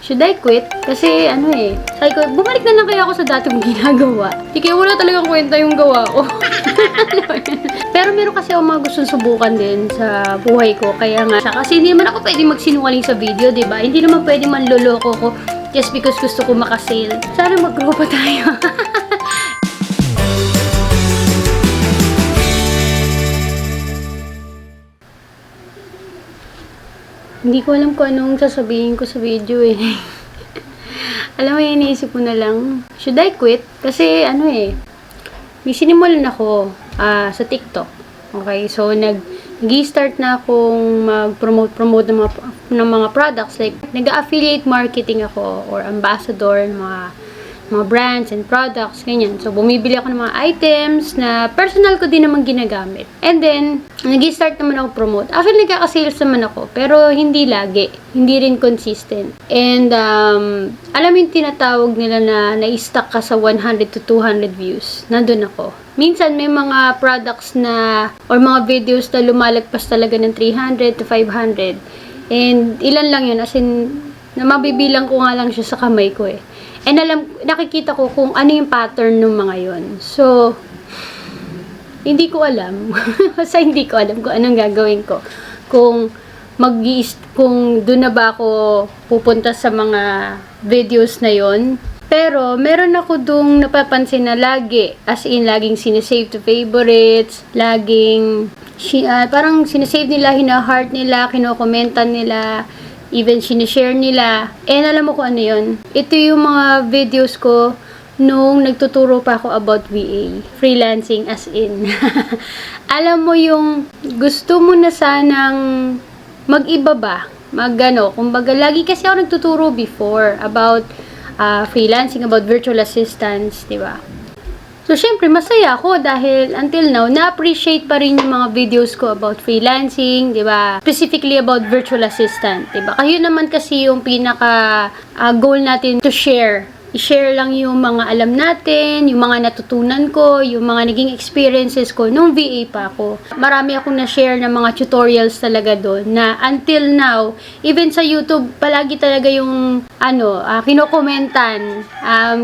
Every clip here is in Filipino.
should I quit? Kasi sabi ko, bumalik na lang kaya ako sa dati mong ginagawa. Di kaya wala talagang kwenta yung gawa ko. Pero meron kasi ako mga gustong subukan din sa buhay ko. Kaya nga, kasi hindi naman ako pwede magsinungaling sa video, diba? Hindi naman pwede manloloko ko just because gusto ko makasale. Sana mag-grow pa tayo. Hindi ko alam kung anong sasabihin ko sa video eh. Alam mo, iniisip ko na lang, should I quit? Kasi may sinimulan ako sa TikTok. Okay, so nag-start na akong mag-promote ng mga products. Like, nag-affiliate marketing ako or ambassador ng mga brands and products, ganyan. So, bumibili ako ng mga items na personal ko din naman ginagamit. And then, nag-start naman ako promote. Actually, nagkaka-sales naman ako, pero hindi lagi. Hindi rin consistent. And, alam mo yung tinatawag nila na na-stuck ka sa 100 to 200 views. Nandun ako. Minsan, may mga products na, or mga videos na lumalagpas talaga ng 300 to 500. And, ilan lang yun. As in, na mabibilang ko nga lang siya sa kamay ko eh. And nakikita ko kung ano yung pattern ng mga yon. So, hindi ko alam. Basta hindi ko alam kung anong gagawin ko. Kung doon na ba ako pupunta sa mga videos na yon. Pero, meron ako dong napapansin na laging sinesave to favorites, laging, parang sinesave nila, hina-heart nila, kinokomentan nila, even sinishare nila. And alam mo kung ano yun? Ito yung mga videos ko nung nagtuturo pa ako about VA. Freelancing as in. Alam mo yung gusto mo na sanang mag-iba ba? Kumbaga, lagi kasi ako nagtuturo before about freelancing, about virtual assistants, diba? So, syempre, masaya ako dahil until now, na-appreciate pa rin yung mga videos ko about freelancing, di ba? Specifically about virtual assistant, di ba? Kayo naman kasi yung pinaka-goal natin to share. I-share lang yung mga alam natin, yung mga natutunan ko, yung mga naging experiences ko nung VA pa ako. Marami akong na-share ng mga tutorials talaga doon na until now, even sa YouTube, palagi talaga yung kinokomentan.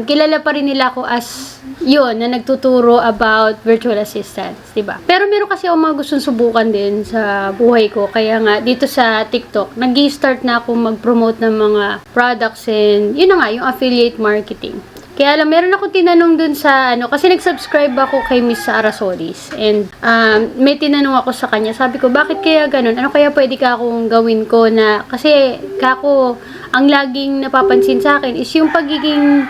Kilala pa rin nila ako as yun, na nagtuturo about virtual assistants, diba? Pero meron kasi ako mga gustong subukan din sa buhay ko. Kaya nga, dito sa TikTok, nag-start na ako mag-promote ng mga products and yun na nga, yung affiliate marketing. Kaya alam, meron ako tinanong dun sa kasi nag-subscribe ako kay Miss Sarah Solis. And may tinanong ako sa kanya. Sabi ko, bakit kaya ganun? Ano kaya pwede ka akong gawin ko na, kasi ang laging napapansin sa akin is yung pagiging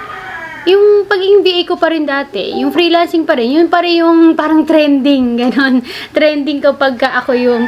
VA ko pa rin dati, yung freelancing pa rin, yun pa rin yung parang trending, ganon. Trending kapag yun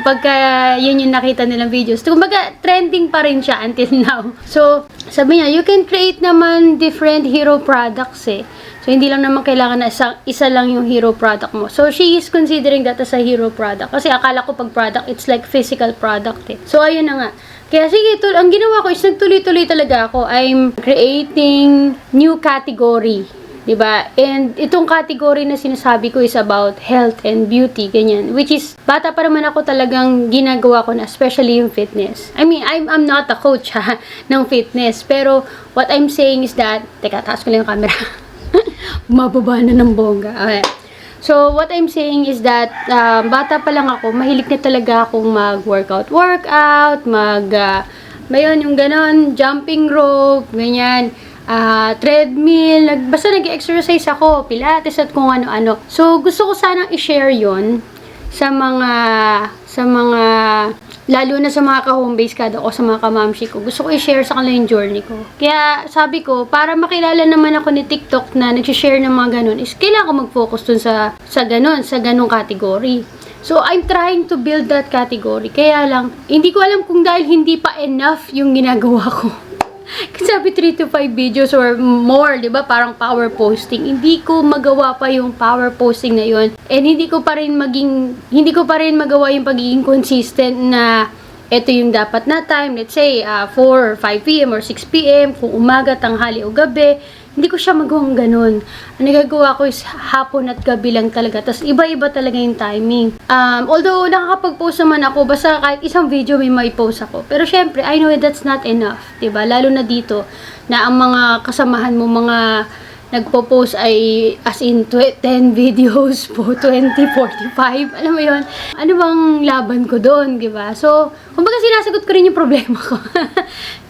yung nakita nilang videos. So, kumbaga, trending pa rin siya until now. So, sabi niya, you can create naman different hero products eh. So, hindi lang naman kailangan na isa lang yung hero product mo. So, she is considering that as a hero product. Kasi akala ko pag product, it's like physical product eh. So, ayun na nga. Kaya sige, ang ginawa ko is nagtuloy-tuloy talaga ako. I'm creating new category. Diba? And itong category na sinasabi ko is about health and beauty, ganyan. Which is, bata pa naman ako talagang ginagawa ko na, especially yung fitness. I mean, I'm not a coach ng fitness. Pero, what I'm saying is that, teka, taas ko lang yung camera. Bumababa na ng bongga. Okay. So, what I'm saying is that, bata pa lang ako, mahilig na talaga akong mag-workout, yung ganon, jumping rope, ganyan, treadmill, basta nag-exercise ako, pilates at kung ano-ano. So, gusto ko sanang i-share yon sa mga, lalo na sa mga ka-home base kada o sa mga ka-mamshi ko. Gusto ko i-share sa kanila yung journey ko. Kaya, sabi ko, para makilala naman ako ni TikTok na nag-share ng mga ganun, is kailangan ko mag-focus dun sa ganung category. So, I'm trying to build that category. Kaya lang, hindi ko alam kung dahil hindi pa enough yung ginagawa ko. Kasi sabi 3 to 5 videos or more, di ba? Parang power posting. Hindi ko magawa pa yung power posting na yun. And hindi ko pa rin magawa yung pagiging consistent na ito yung dapat na time. Let's say, 4 or 5 p.m. or 6 p.m. Kung umaga, tanghali o gabi. hindi ko siya magawang ganun. Ang nagagawa ko is hapon at gabi lang talaga. Tapos iba-iba talaga yung timing. Although nakakapag-post naman ako, basta kahit isang video may post ako. Pero syempre, I know that's not enough. Diba? Lalo na dito, na ang mga kasamahan mo, mga nagpo-post ay as in 10 videos po, 20, 45, alam mo yon. Ano bang laban ko doon, di ba? So, kumbaga sinasagot ko rin yung problema ko.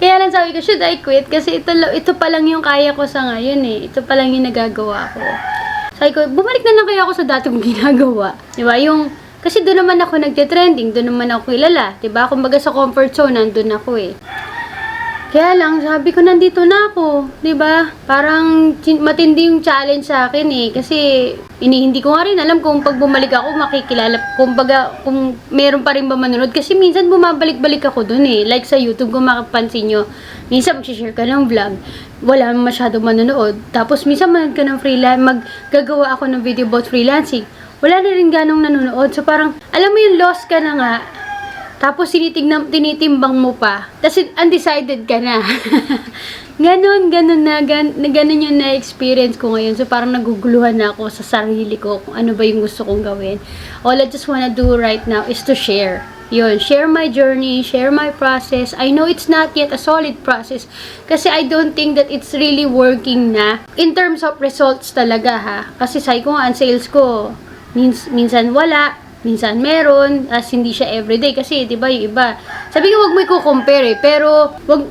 Kaya lang sabi ko, should I quit? Kasi ito pa lang yung kaya ko sa ngayon eh. Ito pa lang yung nagagawa ko. Sabi ko, bumalik na lang kaya ako sa dati kong ginagawa. Di ba? Kasi doon naman ako nagte-trending, doon naman ako kilala. Di ba? Kumbaga sa comfort zone, nandun ako eh. Kaya lang, sabi ko, nandito na ako, 'di ba? Parang matindi yung challenge sa akin eh. Kasi, hindi ko nga rin alam kung pag bumalik ako, makikilala, kumbaga, kung meron pa rin ba manonood. Kasi minsan bumabalik-balik ako dun eh. Like sa YouTube, kung makapansin nyo, minsan mag-share ka ng vlog, wala masyadong manonood. Tapos, minsan manonood ka ng maggagawa ako ng video about freelancing. Wala na rin ganong nanonood. So, parang, alam mo yung lost ka na nga, tapos tinitimbang mo pa. Tapos undecided ka na. Ganon yung na-experience ko ngayon. So parang naguguluhan na ako sa sarili ko kung ano ba yung gusto kong gawin. All I just wanna do right now is to share. Yun, share my journey, share my process. I know it's not yet a solid process. Kasi I don't think that it's really working na. In terms of results talaga ha. Kasi sabi ko nga, ang sales ko, minsan wala. Minsan meron, as hindi siya everyday. Kasi, di ba, yung iba. Sabi ko, wag mo i-compare eh. Pero, wag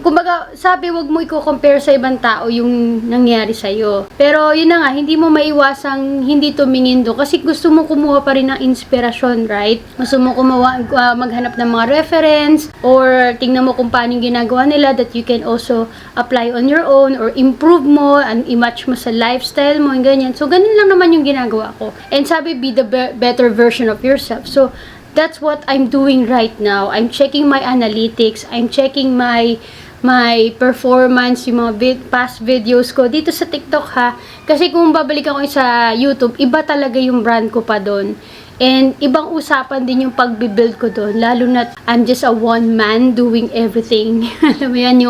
mo i-compare sa ibang tao yung nangyari sa'yo. Pero, yun na nga, hindi mo maiwasang hindi tumingin doon. Kasi gusto mo kumuha pa rin ng inspirasyon, right? Gusto mo maghanap ng mga reference, or tingnan mo kung paano yung ginagawa nila that you can also apply on your own, or improve mo, and i-match mo sa lifestyle mo, yung ganyan. So, ganun lang naman yung ginagawa ko. And sabi, be the better version of yourself. So, that's what I'm doing right now. I'm checking my analytics. I'm checking my performance, yung mga past videos ko dito sa TikTok ha. Kasi kung babalikan ko sa YouTube, iba talaga yung brand ko pa doon. And ibang usapan din yung pagbibuild ko doon. Lalo na I'm just a one man doing everything. Alam mo yan,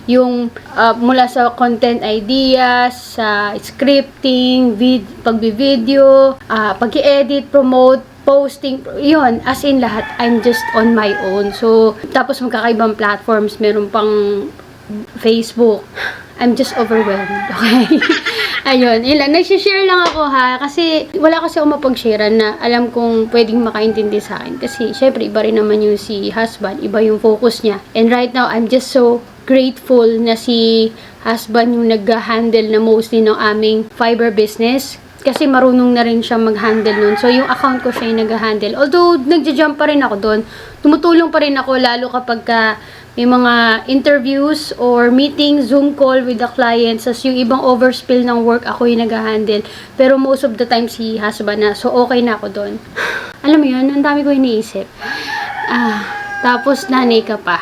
yung mula sa content ideas, sa scripting, pagbi-video, pag-i-edit, promote, posting, yun, as in lahat, I'm just on my own. So, tapos magkakaibang platforms, meron pang Facebook. I'm just overwhelmed, okay? Ayun, ilan, nagsishare lang ako ha, kasi wala kasi ako mapag-share na alam kong pwedeng makaintindi sa akin. Kasi, syempre, iba rin naman yung si husband, iba yung focus niya. And right now, I'm just so grateful na si husband yung nag-handle na mostly ng aming fiber business. Kasi marunong na rin siya mag-handle nun. So, yung account ko siya yung nag-handle. Although, nagja-jump pa rin ako doon. Tumutulong pa rin ako lalo kapag may mga interviews or meetings, Zoom call with the clients. As yung ibang overspill ng work, ako yung nag-handle. Pero most of the time, si husband na. So, okay na ako doon. Alam mo yun, ang dami ko iniisip. Tapos, nanay ka pa.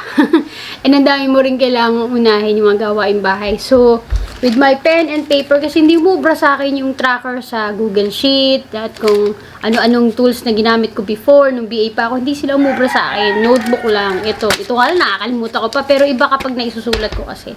And ang dami mo rin kailangang unahin yung mga gawaing bahay. So, with my pen and paper, kasi hindi umubra sa akin yung tracker sa Google Sheet, at kung ano-anong tools na ginamit ko before, nung BA pa ako, hindi sila umubra sa akin. Notebook lang. Ito nga lang, nakakalimutan ko pa, pero iba kapag naisusulat ko kasi.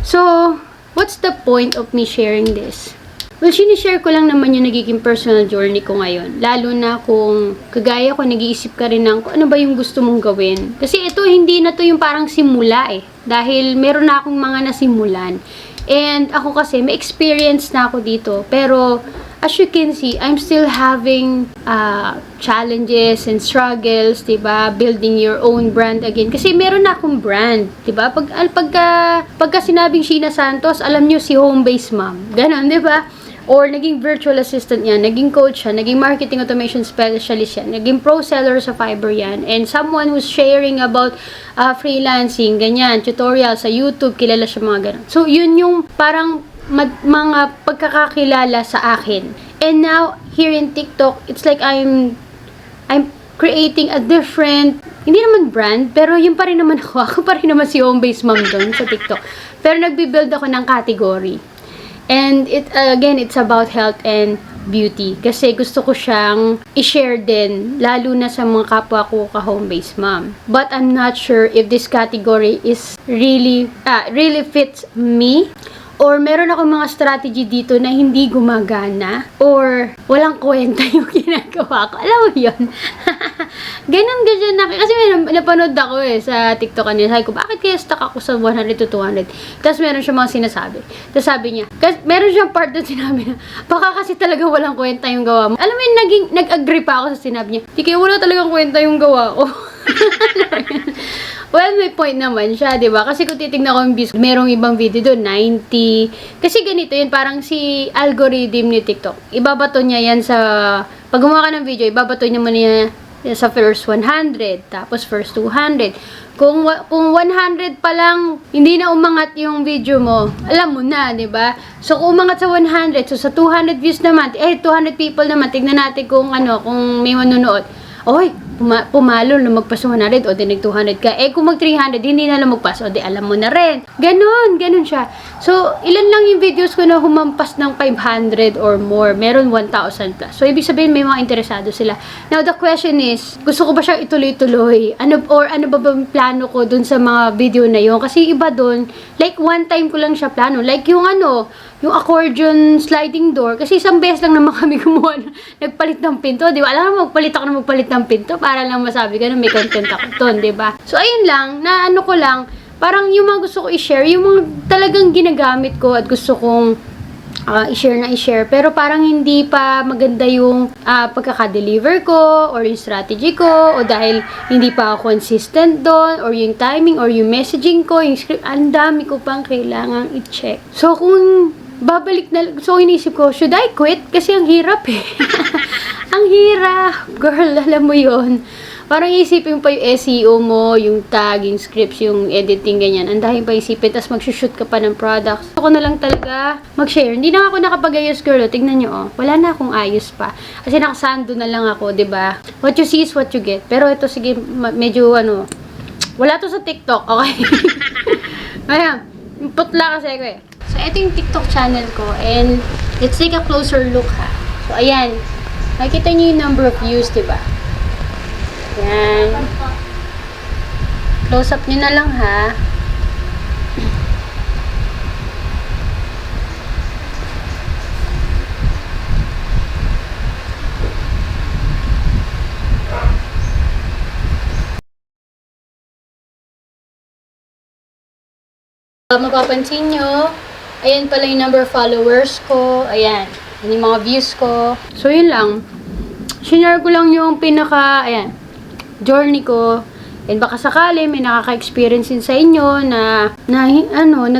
So, what's the point of me sharing this? Well, sinishare ko lang naman yung nagiging personal journey ko ngayon. Lalo na kung kagaya ko, nag-iisip ka rin ng kung ano ba yung gusto mong gawin. Kasi ito, hindi na to yung parang simula eh. Dahil meron na akong mga nasimulan. And ako kasi, may experience na ako dito. Pero, as you can see, I'm still having challenges and struggles, diba? Building your own brand again. Kasi meron na akong brand, diba? Pagka sinabing Sheena Santos, alam nyo si Home-Based Mom. Ganon, diba? Or naging virtual assistant yan, naging coach yan, naging marketing automation specialist yan, naging pro seller sa Fiverr yan, and someone who's sharing about freelancing, ganyan, tutorial sa YouTube, kilala siya mga ganun. So, yun yung parang mga pagkakakilala sa akin. And now, here in TikTok, it's like I'm creating a different, hindi naman brand, pero yun pa rin naman ako. Ako pa rin naman si Home-Based Mom doon sa TikTok. Pero nagbibuild ako ng category. And again, it's about health and beauty. Kasi gusto ko siyang i-share din, lalo na sa mga kapwa ko ka-home-based mom. But I'm not sure if this category is really fits me, or meron ako mga strategy dito na hindi gumagana, or walang kwenta yung ginagawa ko. Alam mo yun? Ganun na. Kasi may napanood ako sa TikTok kanina. Sabi ko, bakit kaya stuck ako sa 100 to 200? Tapos meron siya mga sinasabi. Tapos sabi niya, kasi meron siyang part doon sinabi na, baka kasi talaga walang kwenta yung gawa mo. Alam mo yun, nag-agree pa ako sa sinabi niya. Di kaya wala talagang kwenta yung gawa ko. Well, may point naman siya, di ba? Kasi kung titignan ko yung views, merong ibang video doon, 90. Kasi ganito yun, parang si algorithm ni TikTok. Ibabato niya yan sa, pag gumawa ka ng video, ibabato niya mo niya sa first 100, tapos first 200. Kung 100 pa lang, hindi na umangat yung video mo, alam mo na, di ba? So, kung umangat sa 100, so sa 200 views naman, 200 people naman, tignan natin kung may manonood. Oy, pumalo, lumagpas 100, o di nag 200 ka. Kung mag 300, hindi na lumagpas, o di alam mo na rin. Ganun siya. So, ilan lang yung videos ko na humampas ng 500 or more. Meron 1,000 plus. So, ibig sabihin, may mga interesado sila. Now, the question is, gusto ko ba siyang ituloy-tuloy? Ano ba bang plano ko dun sa mga video na yun? Kasi iba dun, like, one time ko lang siya plano. Like, yung accordion sliding door. Kasi isang beses lang naman kami gumawa nagpalit ng pinto, di ba? Alam mo, magpalit ng pinto para lang masabi ka na may content ako doon, di ba? So, ayun lang, ko lang, parang yung mga gusto ko i-share, yung mga talagang ginagamit ko at gusto kong i-share. Pero parang hindi pa maganda yung pagkaka-deliver ko or yung strategy ko o dahil hindi pa ako consistent doon or yung timing or yung messaging ko, yung script, ang dami ko pang kailangang i-check. So, kung babalik na, so inisip ko, should I quit? Kasi ang hirap ang hirap. Girl, alam mo yon. Parang isipin pa yung SEO mo, yung tag, yung scripts, yung editing, ganyan. Ang dahil pa isipin, tapos mag-shoot ka pa ng products. Ako na lang talaga mag-share. Hindi na ako nakapag-ayos, girl. Tignan nyo, wala na akong ayos pa. Kasi nakasando na lang ako, 'di ba? What you see is what you get. Pero ito, sige, medyo wala to sa TikTok, okay? Ayan, putla kasi ako So, ito yung TikTok channel ko. And, let's take a closer look, ha. So, ayan. Makikita nyo yung number of views, diba? Ayan. Close up nyo na lang, ha. Mapapansin nyo, ayan pala yung number of followers ko. Ayan. Yan yung mga views ko. So, yun lang. Share ko lang yung journey ko. And baka sakali may nakaka-experience din sa inyo na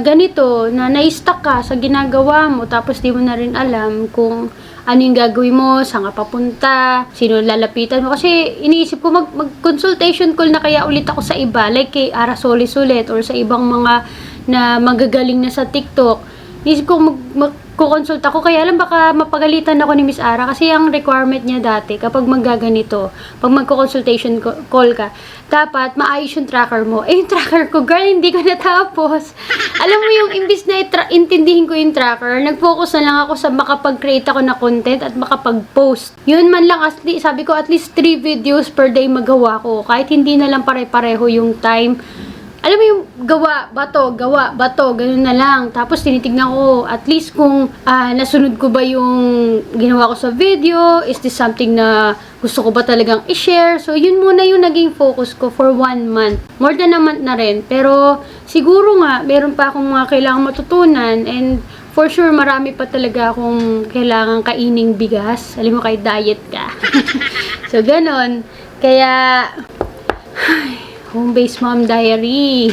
ganito, na na-stuck ka sa ginagawa mo, tapos di mo na rin alam kung ano yung gagawin mo, saan ka papunta, sino lalapitan mo. Kasi iniisip ko mag-consultation call na kaya ulit ako sa iba, like kay Ara Solis ulit, or sa ibang mga na magagaling na sa TikTok. Iniisip ko magkukonsulta ako, kaya alam baka mapagalitan ako ni Miss Ara kasi ang requirement niya dati kapag maggaganito, pag magko-consultation call ka, dapat maayos yung tracker mo. Yung tracker ko, girl, hindi ko natapos. Alam mo yung imbis na intindihin ko yung tracker, nag-focus na lang ako sa makapag-create ako na content at makapag-post. Yun man lang, sabi ko at least 3 videos per day magawa ko, kahit hindi na lang pare-pareho yung time. Alam mo yung gawa, bato, ganun na lang. Tapos tinitignan ko, at least kung nasunod ko ba yung ginawa ko sa video, is this something na gusto ko ba talagang i-share? So, yun muna yung naging focus ko for 1 month. More than a month na rin. Pero, siguro nga, meron pa akong mga kailangang matutunan, and for sure, marami pa talaga akong kailangang kaining bigas. Alam mo, kahit diet ka. So, ganun. Kaya, Home-based mom diary.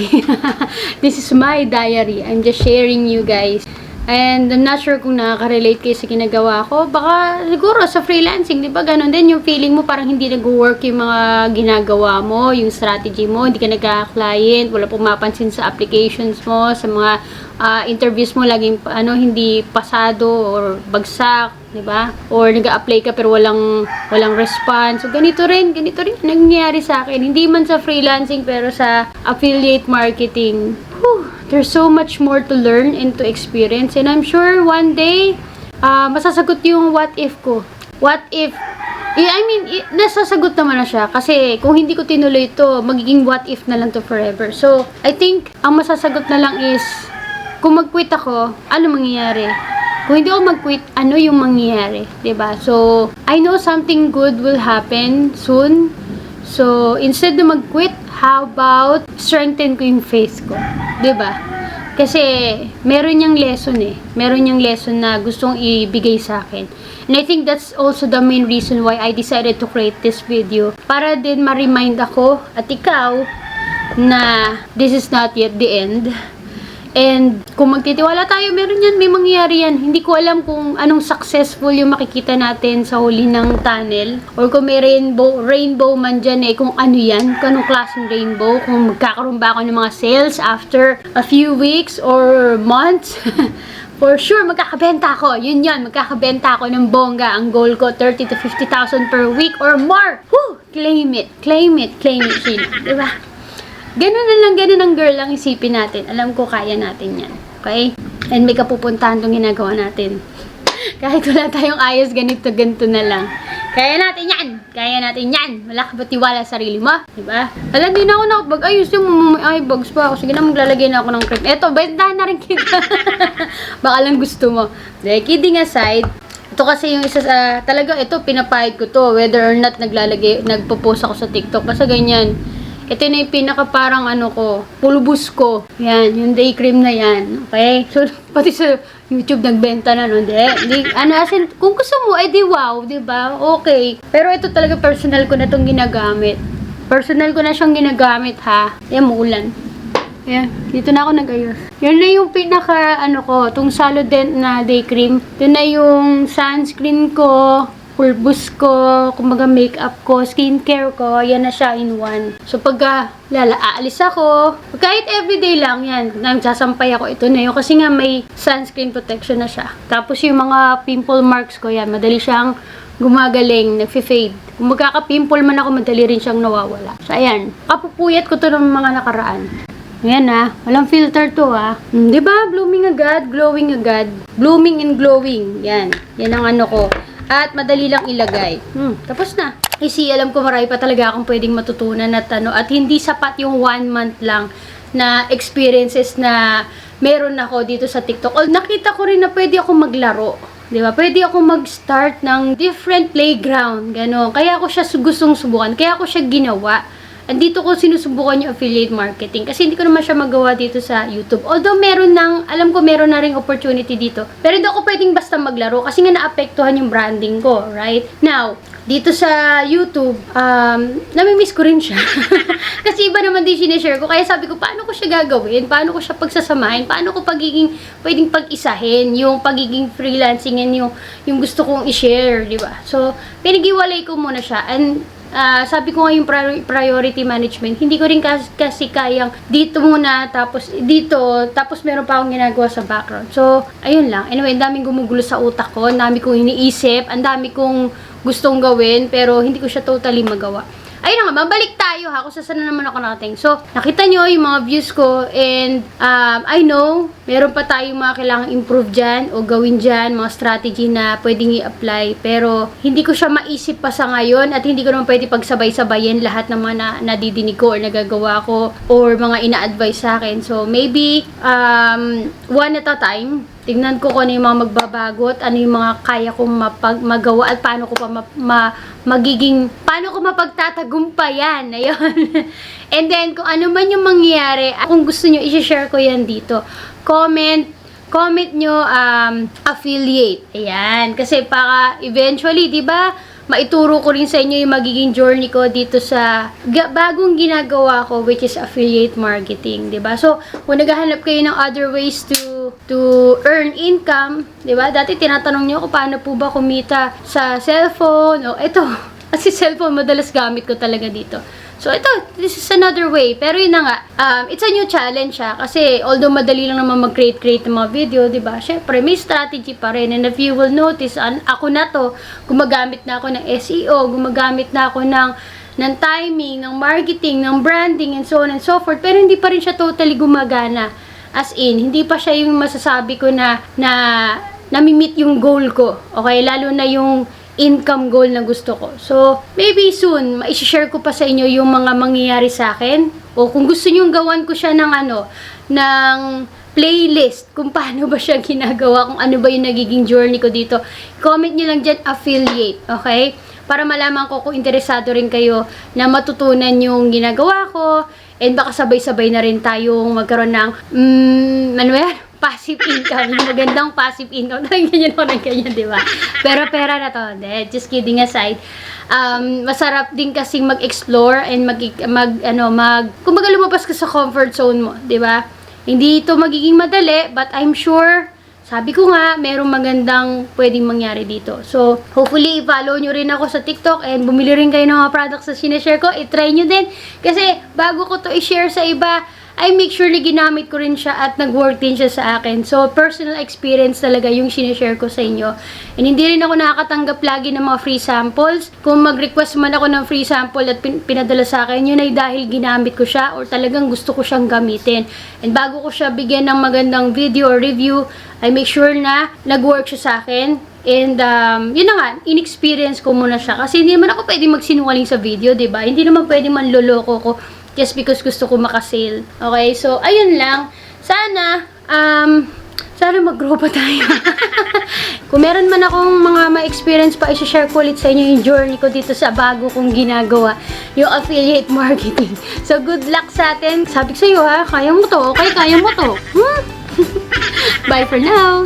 This is my diary. I'm just sharing you guys. And I'm not sure kung nakaka-relate kayo sa ginagawa ko. Baka siguro sa freelancing, di ba? Ganon din yung feeling mo parang hindi nag-work yung mga ginagawa mo, yung strategy mo, hindi ka nagka-client, wala pumapansin sa applications mo, sa mga interviews mo, laging hindi pasado or bagsak, di ba? Or nag-a-apply ka pero walang response. So, ganito rin nangyayari sa akin. Hindi man sa freelancing pero sa affiliate marketing. There's so much more to learn and to experience. And I'm sure one day, masasagot yung what if ko. What if? Nasasagot naman na siya. Kasi kung hindi ko tinuloy ito, magiging what if na lang to forever. So, I think, ang masasagot na lang is, kung mag-quit ako, ano mangyayari? Kung hindi ako mag-quit, ano yung mangyayari? 'Di ba? So, I know something good will happen soon. So, instead na mag-quit, how about strengthen ko yung faith ko? 'Di ba? Kasi, meron niyang lesson eh. Meron niyang lesson na gustong ibigay sa akin. And I think that's also the main reason why I decided to create this video. Para din ma-remind ako at ikaw na this is not yet the end. And kung magtitiwala tayo, meron yan, may mangyayari yan. Hindi ko alam kung anong successful yung makikita natin sa huli ng tunnel. Or kung may rainbow man dyan eh, kung ano yan, kung anong klaseng rainbow, kung magkakaroon ba ako ng mga sales after a few weeks or months. For sure, magkakabenta ako. Yun yan, magkakabenta ako ng bongga. Ang goal ko, 30 to 50,000 per week or more. Woo! Claim it, claim it, claim it, Sheena. Diba? Ganun na lang, ganun ang girl ang isipin natin. Alam ko, kaya natin yan. Okay? And may kapupuntahan itong ginagawa natin. Kahit wala tayong ayos, ganito na lang. Kaya natin yan! Kaya natin yan! Wala ka ba tiwala sa sarili mo? Diba? Alam, di na ako nakapag-ayos yung may eyebags pa ako. Sige na, maglalagay na ako ng cream. Eto, bentahan na rin kita. Baka lang gusto mo. De, kidding aside, ito kasi yung isa sa, talaga ito, pinapahid ko to. Whether or not nagpo-post ako sa TikTok. Basta ganyan. Ito na yung pinaka parang ano ko, pulbus ko. Yan, yung day cream na yan. Okay? So, pati sa YouTube nagbenta na, no? As in, kung gusto mo, ay di wow, di ba? Okay. Pero ito talaga personal ko na itong ginagamit. Personal ko na siyang ginagamit, ha? Yan, muulan. Yan, dito na ako nag-ayos. Yan na yung pinaka, ano ko, itong Solodent na day cream. Ito na yung sunscreen ko, pulbus ko, kumbaga makeup ko, skincare ko, yan na siya in one. So, pagka aalis ako, kahit everyday lang yan, nagsasampay ako, ito na yun, kasi nga may sunscreen protection na siya. Tapos yung mga pimple marks ko, yan, madali siyang gumagaling, nagfi-fade. Kung magkaka-pimple man ako, madali rin siyang nawawala. So, ayan, kapupuyat ko to ng mga nakaraan. Ayan walang filter to diba? Blooming agad, glowing agad. Blooming and glowing. Yan ang ano ko. At madali lang ilagay. Tapos na. Kasi alam ko marami pa talaga akong pwedeng matutunan at hindi sapat yung 1 month lang na experiences na meron ako dito sa TikTok. Nakita ko rin na pwede ako maglaro. Diba? Pwede ako mag-start ng different playground. Gano'n. Kaya ako siya gustong subukan. Kaya ako siya ginawa. Andito ko sinusubukan yung affiliate marketing kasi hindi ko naman siya magawa dito sa YouTube. Although alam ko meron na ring opportunity dito. Pero hindi ako pwedeng basta maglaro kasi nga naapektuhan yung branding ko, right? Now, dito sa YouTube, namimiss ko rin siya. Kasi iba naman din sinishare ko. Kaya sabi ko, paano ko siya gagawin? Paano ko siya pagsasamahin? Paano ko pwedeng pag-isahin? Yung pagiging freelancing and yung gusto kong i-share, di ba? So, pinag-iwalay ko muna siya. And, sabi ko nga yung priority management, hindi ko rin kasi kayang dito muna, tapos meron pa akong ginagawa sa background. So, ayun lang. Anyway, ang daming gumugulo sa utak ko, ang dami kong iniisip, ang dami kong gustong gawin, pero hindi ko siya totally magawa. Ayun nga, mabalik tayo kung saan na naman ako nakating. So, nakita nyo yung mga views ko and I know, meron pa tayong mga kailangang improve dyan o gawin dyan, mga strategy na pwedeng i-apply. Pero, hindi ko siya maisip pa sa ngayon at hindi ko naman pwede pagsabay-sabayin lahat ng mga nadidinig ko or nagagawa ko or mga ina-advise sa akin. So, maybe, one at a time. Tingnan ko kung ano yung mga magbabago at ano yung mga kaya kong magawa at paano ko pa paano ko mapagtatagumpayan. Ayun. And then, kung ano man yung mangyayari, kung gusto nyo, i-share ko yan dito. Comment nyo, affiliate. Ayan. Kasi para eventually, di ba, maituro ko rin sa inyo yung magiging journey ko dito sa bagong ginagawa ko, which is affiliate marketing, 'di ba? So, kung naghahanap kayo ng other ways to earn income, 'di ba? Dati tinatanong niyo ako paano po ba kumita sa cellphone. O ito, kasi cellphone madalas gamit ko talaga dito. So, this is another way. Pero yun na nga, it's a new challenge kasi although madali lang naman mag-create ng mga video, diba? Syempre, may strategy pa rin. And if you will notice, ako na to, gumagamit na ako ng SEO, gumagamit na ako ng timing, ng marketing, ng branding, and so on and so forth. Pero hindi pa rin siya totally gumagana. As in, hindi pa siya yung masasabi ko na nami-meet yung goal ko. Okay? Lalo na yung income goal na gusto ko. So, maybe soon, ma-share ko pa sa inyo yung mga mangyayari sa akin. O kung gusto nyo gawan ko siya ng playlist kung paano ba siya ginagawa, kung ano ba yung nagiging journey ko dito. Comment nyo lang dyan, affiliate, okay? Para malaman ko kung interesado rin kayo na matutunan yung ginagawa ko, and baka sabay-sabay na rin tayong magkaroon ng, ano ba yan? Passive income. Yung magandang passive income. Ganyan ako ng ganyan, di ba? Pero pera na to. Just kidding aside. Masarap din kasing mag-explore and kumbaga lumabas ka sa comfort zone mo, di ba? Hindi ito magiging madali, but I'm sure, sabi ko nga, merong magandang pwedeng mangyari dito. So, hopefully, i-follow nyo rin ako sa TikTok and bumili rin kayo ng mga products na sinashare ko. I-try nyo din. Kasi, bago ko to i-share sa iba, I make sure na ginamit ko rin siya at nag-work din siya sa akin. So, personal experience talaga yung sinishare ko sa inyo. And hindi rin ako nakakatanggap lagi ng mga free samples. Kung mag-request man ako ng free sample at pinadala sa akin, yun ay dahil ginamit ko siya or talagang gusto ko siyang gamitin. And bago ko siya bigyan ng magandang video or review, I make sure na nag-work siya sa akin. And, yun na nga, in-experience ko muna siya. Kasi hindi naman ako pwedeng magsinungaling sa video, diba? Hindi naman pwedeng manloloko ko just because gusto ko makasale. Okay, so, ayun lang. Sana mag-grow pa tayo. Kung meron man akong mga ma-experience pa, i-share ko ulit sa inyo yung journey ko dito sa bago kong ginagawa, yung affiliate marketing. So, good luck sa atin. Sabi ko sa iyo ha, kaya mo to, okay, kaya mo to. Bye for now!